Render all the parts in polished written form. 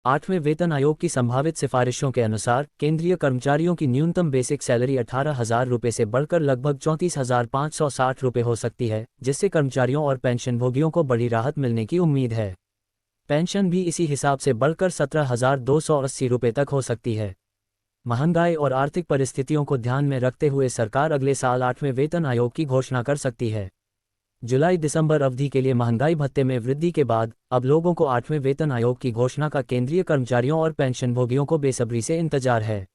8वें वेतन आयोग की संभावित सिफारिशों के अनुसार केंद्रीय कर्मचारियों की न्यूनतम बेसिक सैलरी 18,000 रुपये से बढ़कर लगभग 34,560 रुपये हो सकती है, जिससे कर्मचारियों और पेंशनभोगियों को बड़ी राहत मिलने की उम्मीद है। पेंशन भी इसी हिसाब से बढ़कर 17,280 रुपये तक हो सकती है। महंगाई और आर्थिक परिस्थितियों को ध्यान में रखते हुए सरकार अगले साल 8वें वेतन आयोग की घोषणा कर सकती है। जुलाई दिसंबर अवधि के लिए महंगाई भत्ते में वृद्धि के बाद अब लोगों को 8वें वेतन आयोग की घोषणा का केंद्रीय कर्मचारियों और पेंशनभोगियों को बेसब्री से इंतजार है।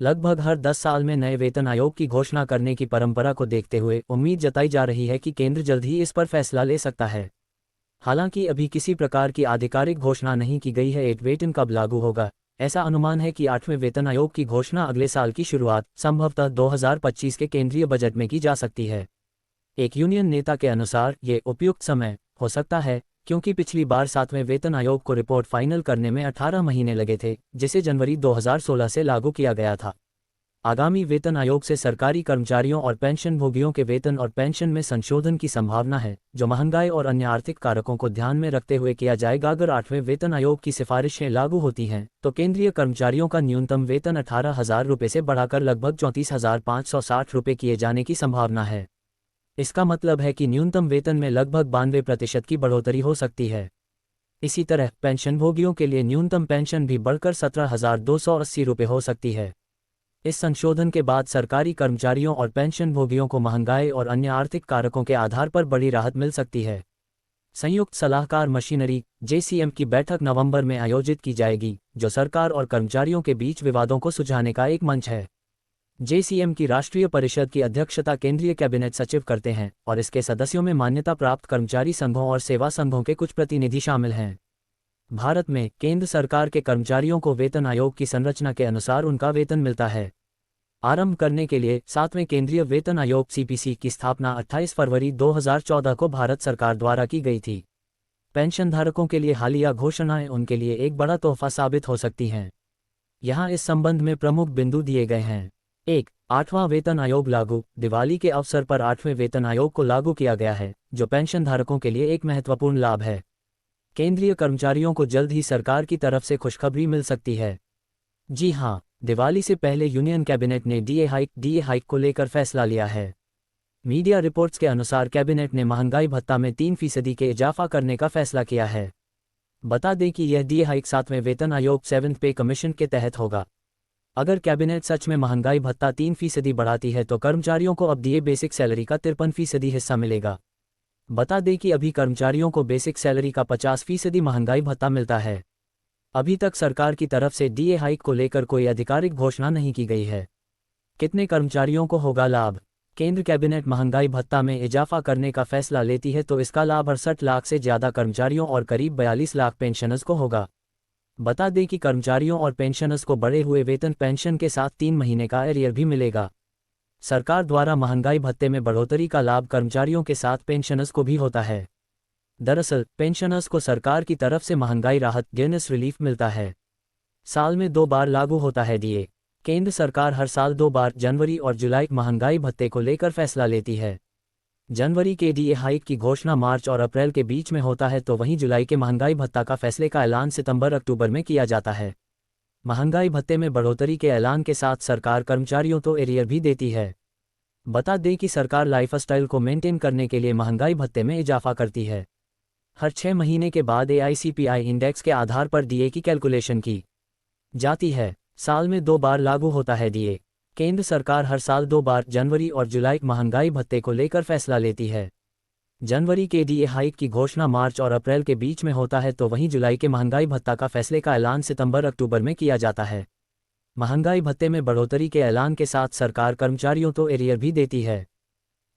लगभग हर 10 साल में नए वेतन आयोग की घोषणा करने की परंपरा को देखते हुए उम्मीद जताई जा रही है कि केंद्र जल्द ही इस पर फैसला ले सकता है। हालांकि अभी किसी प्रकार की आधिकारिक घोषणा नहीं की गई है 8 वेतन कब लागू होगा। ऐसा अनुमान है कि 8वें वेतन आयोग की घोषणा अगले साल की शुरुआत संभवतः 2025 के केंद्रीय बजट में की जा सकती है। एक यूनियन नेता के अनुसार ये उपयुक्त समय हो सकता है, क्योंकि पिछली बार 7वें वेतन आयोग को रिपोर्ट फाइनल करने में 18 महीने लगे थे, जिसे जनवरी 2016 से लागू किया गया था। आगामी वेतन आयोग से सरकारी कर्मचारियों और पेंशनभोगियों के वेतन और पेंशन में संशोधन की संभावना है, जो महंगाई और अन्य आर्थिक कारकों को ध्यान में रखते हुए किया जाएगा। अगर 8वें वेतन आयोग की सिफारिशें लागू होती हैं, तो केंद्रीय कर्मचारियों का न्यूनतम वेतन 18,000 रुपये से बढ़ाकर लगभग 34,560 रुपये किए जाने की संभावना है। इसका मतलब है कि न्यूनतम वेतन में लगभग 92% की बढ़ोतरी हो सकती है। इसी तरह पेंशनभोगियों के लिए न्यूनतम पेंशन भी बढ़कर 17,280 रुपये हो सकती है। इस संशोधन के बाद सरकारी कर्मचारियों और पेंशनभोगियों को महंगाई और अन्य आर्थिक कारकों के आधार पर बड़ी राहत मिल सकती है। संयुक्त सलाहकार मशीनरी (JCM) की बैठक नवंबर में आयोजित की जाएगी, जो सरकार और कर्मचारियों के बीच विवादों को सुलझाने का एक मंच है। JCM की राष्ट्रीय परिषद की अध्यक्षता केंद्रीय कैबिनेट सचिव करते हैं और इसके सदस्यों में मान्यता प्राप्त कर्मचारी संघों और सेवा संघों के कुछ प्रतिनिधि शामिल हैं। भारत में केंद्र सरकार के कर्मचारियों को वेतन आयोग की संरचना के अनुसार उनका वेतन मिलता है। आरंभ करने के लिए 7वें केंद्रीय वेतन आयोग (CPC) की स्थापना 28 फरवरी 2014 को भारत सरकार द्वारा की गई थी। पेंशनधारकों के लिए हालिया घोषणाएं उनके लिए एक बड़ा तोहफा साबित हो सकती हैं। यहाँ इस संबंध में प्रमुख बिंदु दिए गए हैं। 1. 8वां वेतन आयोग लागू। दिवाली के अवसर पर 8वें वेतन आयोग को लागू किया गया है, जो पेंशनधारकों के लिए एक महत्वपूर्ण लाभ है। केंद्रीय कर्मचारियों को जल्द ही सरकार की तरफ से खुशखबरी मिल सकती है। जी हां, दिवाली से पहले यूनियन कैबिनेट ने डीए हाइक को लेकर फैसला लिया है। मीडिया रिपोर्ट्स के अनुसार कैबिनेट ने महंगाई भत्ता में 3% के इजाफा करने का फैसला किया है। बता दें कि यह डीए हाइक 7वें वेतन आयोग 7th पे कमीशन के तहत होगा। अगर कैबिनेट सच में महंगाई भत्ता 3% बढ़ाती है तो कर्मचारियों को अब डीए बेसिक सैलरी का 53% हिस्सा मिलेगा। बता दें कि अभी कर्मचारियों को बेसिक सैलरी का 50% महंगाई भत्ता मिलता है। अभी तक सरकार की तरफ से डीए हाइक को लेकर कोई आधिकारिक घोषणा नहीं की गई है। कितने कर्मचारियों को होगा लाभ? केंद्र कैबिनेट महंगाई भत्ता में इजाफा करने का फैसला लेती है तो इसका लाभ 68 लाख से ज़्यादा कर्मचारियों और करीब 42 लाख पेंशनर्स को होगा। बता दें कि कर्मचारियों और पेंशनर्स को बढ़े हुए वेतन पेंशन के साथ 3 महीने का एरियर भी मिलेगा। सरकार द्वारा महंगाई भत्ते में बढ़ोतरी का लाभ कर्मचारियों के साथ पेंशनर्स को भी होता है। दरअसल पेंशनर्स को सरकार की तरफ से महंगाई राहत (गेनस रिलीफ) मिलता है। साल में 2 बार लागू होता है डीए। केंद्र सरकार हर साल 2 बार जनवरी और जुलाई महंगाई भत्ते को लेकर फैसला लेती है। जनवरी के डीए हाइक की घोषणा मार्च और अप्रैल के बीच में होता है, तो वहीं जुलाई के महंगाई भत्ता का फैसले का ऐलान सितंबर-अक्टूबर में किया जाता है। महंगाई भत्ते में बढ़ोतरी के ऐलान के साथ सरकार कर्मचारियों को एरियर भी देती है। बता दें कि सरकार लाइफस्टाइल को मेंटेन करने के लिए महंगाई भत्ते में इजाफा करती है। हर 6 महीने के बाद AICPI इंडेक्स के आधार पर डीए की कैलकुलेशन की जाती है। साल में 2 बार लागू होता है डीए। केंद्र सरकार हर साल 2 बार जनवरी और जुलाई महंगाई भत्ते को लेकर फैसला लेती है। जनवरी के डीए हाइक की घोषणा मार्च और अप्रैल के बीच में होता है, तो वहीं जुलाई के महंगाई भत्ता का फैसले का ऐलान सितंबर-अक्टूबर में किया जाता है। महंगाई भत्ते में बढ़ोतरी के ऐलान के साथ सरकार कर्मचारियों को एरियर भी देती है।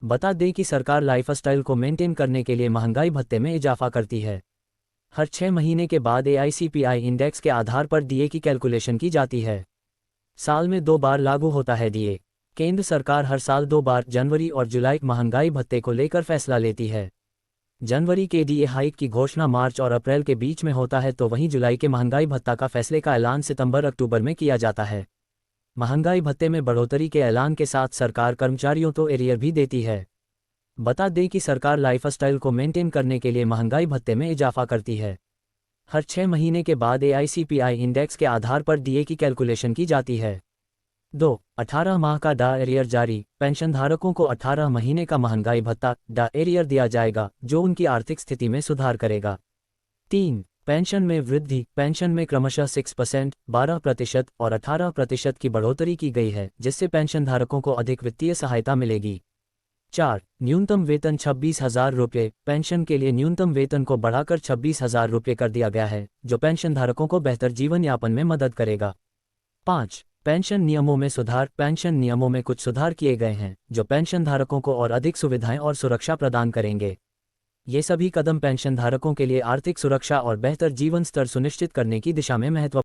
बता दें कि सरकार लाइफस्टाइल को मेंटेन करने के लिए महंगाई भत्ते में इजाफा करती है। हर 6 महीने के बाद AICPI इंडेक्स के आधार पर डीए की कैलकुलेशन की जाती है। साल में 2 बार लागू होता है डीए। केंद्र सरकार हर साल 2 बार जनवरी और जुलाई महंगाई भत्ते को लेकर फैसला लेती है। जनवरी के डीए हाइक की घोषणा मार्च और अप्रैल के बीच में होता है, तो वहीं जुलाई के महंगाई भत्ता का फैसले का ऐलान सितंबर-अक्टूबर में किया जाता है। महंगाई भत्ते में बढ़ोतरी के ऐलान के साथ सरकार कर्मचारियों को एरियर भी देती है। बता दें कि सरकार लाइफस्टाइल को मेंटेन करने के लिए महंगाई भत्ते में इजाफा करती है। हर 6 महीने के बाद AICPI इंडेक्स के आधार पर DA की कैलकुलेशन की जाती है। 2. 18 माह का डा एरियर जारी, पेंशनधारकों को 18 महीने का महंगाई भत्ता डा एरियर दिया जाएगा, जो उनकी आर्थिक स्थिति में सुधार करेगा। 3. पेंशन में वृद्धि, पेंशन में क्रमशः 6%, 12% और 18% की बढ़ोतरी की गई है, जिससे पेंशनधारकों को अधिक वित्तीय सहायता मिलेगी। 4. न्यूनतम वेतन 26,000 रुपये, पेंशन के लिए न्यूनतम वेतन को बढ़ाकर 26,000 रुपये कर दिया गया है, जो पेंशनधारकों को बेहतर जीवन यापन में मदद करेगा। 5. पेंशन नियमों में सुधार, पेंशन नियमों में कुछ सुधार किए गए हैं, जो पेंशनधारकों को और अधिक सुविधाएं और सुरक्षा प्रदान करेंगे। ये सभी कदम पेंशनधारकों के लिए आर्थिक सुरक्षा और बेहतर जीवन स्तर सुनिश्चित करने की दिशा में महत्वपूर्ण